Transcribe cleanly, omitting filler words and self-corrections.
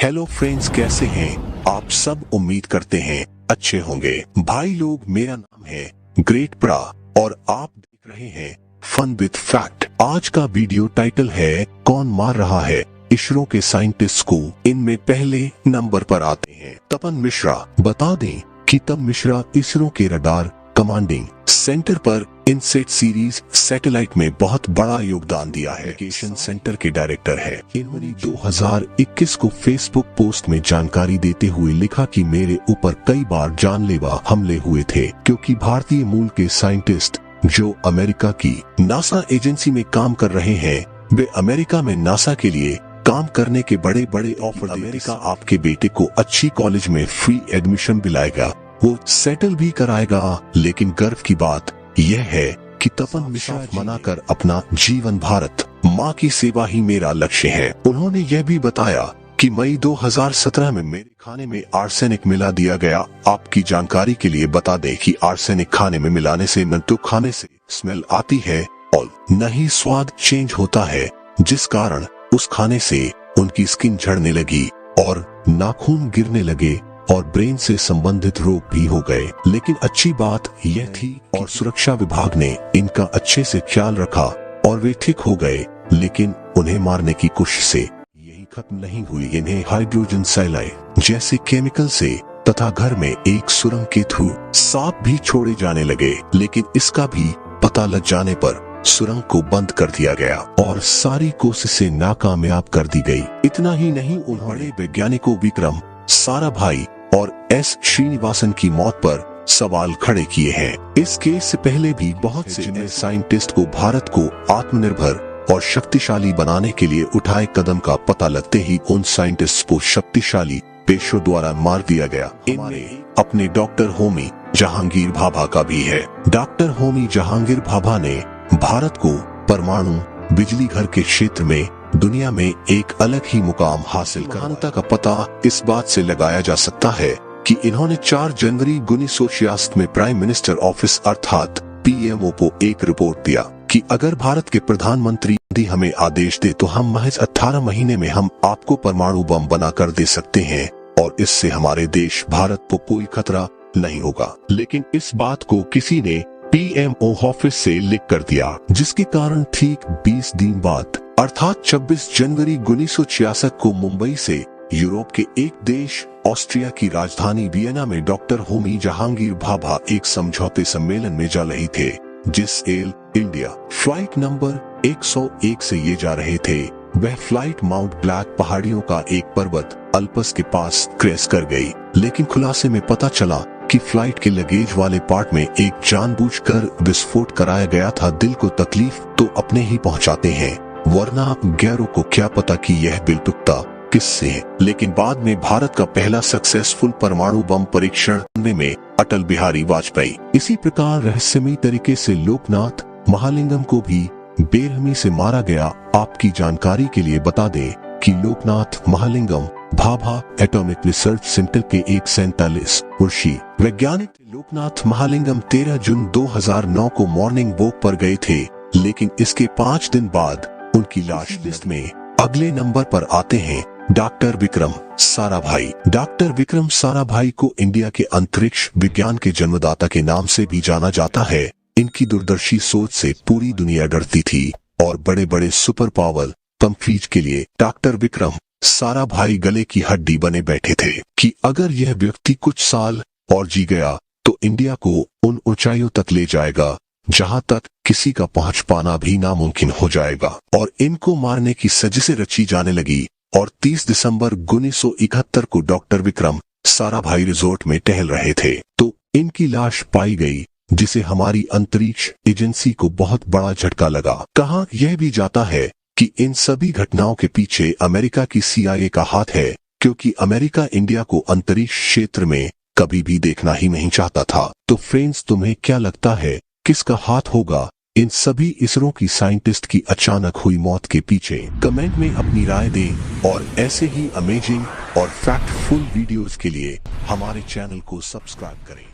Hello friends, कैसे हैं आप सब? उम्मीद करते हैं अच्छे होंगे। भाई लोग, मेरा नाम है ग्रेट प्रा और आप देख रहे हैं फन विद फैक्ट। आज का वीडियो टाइटल है कौन मार रहा है इसरो के साइंटिस्ट को। इनमें पहले नंबर पर आते हैं तपन मिश्रा। बता दें कि तपन मिश्रा इसरो के रडार कमांडिंग सेंटर पर इनसेट सीरीज सैटेलाइट में बहुत बड़ा योगदान दिया है। एजुकेशन सेंटर के डायरेक्टर है। जनवरी 2021 को फेसबुक पोस्ट में जानकारी देते हुए लिखा कि मेरे ऊपर कई बार जानलेवा हमले हुए थे क्योंकि भारतीय मूल के साइंटिस्ट जो अमेरिका की नासा एजेंसी में काम कर रहे हैं, वे अमेरिका में नासा के लिए काम करने के बड़े बड़े ऑफर। अमेरिका आपके बेटे को अच्छी कॉलेज में फ्री एडमिशन दिलाएगा, वो सेटल भी कराएगा। लेकिन गर्व की बात यह है कि तपन मिश्रा मना कर अपना जीवन भारत माँ की सेवा ही मेरा लक्ष्य है। उन्होंने यह भी बताया कि मई 2017 में मेरे खाने में आर्सेनिक मिला दिया गया। आपकी जानकारी के लिए बता दें कि आर्सेनिक खाने में मिलाने से न तो खाने से स्मेल आती है और न ही स्वाद चेंज होता है, जिस कारण उस खाने से उनकी स्किन झड़ने लगी और नाखून गिरने लगे और ब्रेन से संबंधित रोग भी हो गए। लेकिन अच्छी बात यह थी और सुरक्षा विभाग ने इनका अच्छे से ख्याल रखा और वे ठीक हो गए। लेकिन उन्हें मारने की कोशिश से यही खत्म नहीं हुई। इन्हें हाइड्रोजन साइलाइड जैसे केमिकल से तथा घर में एक सुरंग के थ्रू सांप भी छोड़े जाने लगे। लेकिन इसका भी पता लग जाने पर सुरंग को बंद कर दिया गया और सारी कोशिशें नाकामयाब कर दी गई। इतना ही नहीं, उन्होंने वैज्ञानिकों विक्रम साराभाई और एस श्रीनिवासन की मौत पर सवाल खड़े किए हैं। इस केस से पहले भी बहुत से साइंटिस्ट को भारत को आत्मनिर्भर और शक्तिशाली बनाने के लिए उठाए कदम का पता लगते ही उन साइंटिस्ट को शक्तिशाली पेशों द्वारा मार दिया गया। इनमें अपने डॉक्टर होमी जहांगीर भाभा का भी है। डॉक्टर होमी जहांगीर भाभा ने भारत को परमाणु बिजली घर के क्षेत्र में दुनिया में एक अलग ही मुकाम हासिल करने का पता इस बात से लगाया जा सकता है कि इन्होंने 4 जनवरी 1966 में प्राइम मिनिस्टर ऑफिस अर्थात PMO को एक रिपोर्ट दिया कि अगर भारत के प्रधानमंत्री हमें आदेश दे तो हम महज 18 महीने में हम आपको परमाणु बम बना कर दे सकते हैं और इससे हमारे देश भारत को कोई खतरा नहीं होगा। लेकिन इस बात को किसी ने PMO ऑफिस से लिख कर दिया, जिसके कारण ठीक 20 दिन बाद अर्थात 26 जनवरी 1966 को मुंबई से यूरोप के एक देश ऑस्ट्रिया की राजधानी वियना में डॉक्टर होमी जहांगीर भाभा एक समझौते सम्मेलन में जा रहे थे, जिस एयर इंडिया फ्लाइट नंबर 101 से ये जा रहे थे। वह फ्लाइट माउंट ब्लैक पहाड़ियों का एक पर्वत अल्पस के पास क्रैश कर गई। लेकिन खुलासे में पता चला कि फ्लाइट के लगेज वाले पार्ट में एक जानबूझकर विस्फोट कराया गया था। दिल को तकलीफ तो अपने ही पहुंचाते हैं, वरना गैरों को क्या पता कि यह बिल टुकता किससे है। लेकिन बाद में भारत का पहला सक्सेसफुल परमाणु बम परीक्षण में अटल बिहारी वाजपेयी। इसी प्रकार रहस्यमयी तरीके से लोकनाथ महालिंगम को भी बेरहमी से मारा गया। आपकी जानकारी के लिए बता दें कि Loknath Mahalingam Bhabha atomic research centre के एक 47 वर्षीय वैज्ञानिक। लोकनाथ महालिंगम 13 जून 2009 को मॉर्निंग वॉक पर गए थे, लेकिन इसके 5 दिन बाद उनकी लाश लिस्ट में अगले नंबर पर आते हैं डॉक्टर विक्रम साराभाई। डॉक्टर विक्रम साराभाई को इंडिया के अंतरिक्ष विज्ञान के जन्मदाता के नाम से भी जाना जाता है। इनकी दूरदर्शी सोच से पूरी दुनिया डरती थी और बड़े बड़े सुपर पावर कंफ्रीज के लिए डॉक्टर विक्रम साराभाई गले की हड्डी बने बैठे थे कि अगर यह व्यक्ति कुछ साल और जी गया तो इंडिया को उन ऊंचाइयों तक ले जाएगा जहां तक किसी का पहुंच पाना भी नामुमकिन हो जाएगा। और इनको मारने की साजिशें रची जाने लगी और 30 दिसंबर 1971 को डॉक्टर विक्रम साराभाई रिजोर्ट में टहल रहे थे तो इनकी लाश पाई गई, जिसे हमारी अंतरिक्ष एजेंसी को बहुत बड़ा झटका लगा। कहा यह भी जाता है कि इन सभी घटनाओं के पीछे अमेरिका की CIA का हाथ है, क्योंकि अमेरिका इंडिया को अंतरिक्ष क्षेत्र में कभी भी देखना ही नहीं चाहता था। तो फ्रेंड्स, तुम्हें क्या लगता है किसका हाथ होगा इन सभी इसरो की साइंटिस्ट की अचानक हुई मौत के पीछे? कमेंट में अपनी राय दें और ऐसे ही अमेजिंग और फैक्टफुल वीडियोस के लिए हमारे चैनल को सब्सक्राइब करें।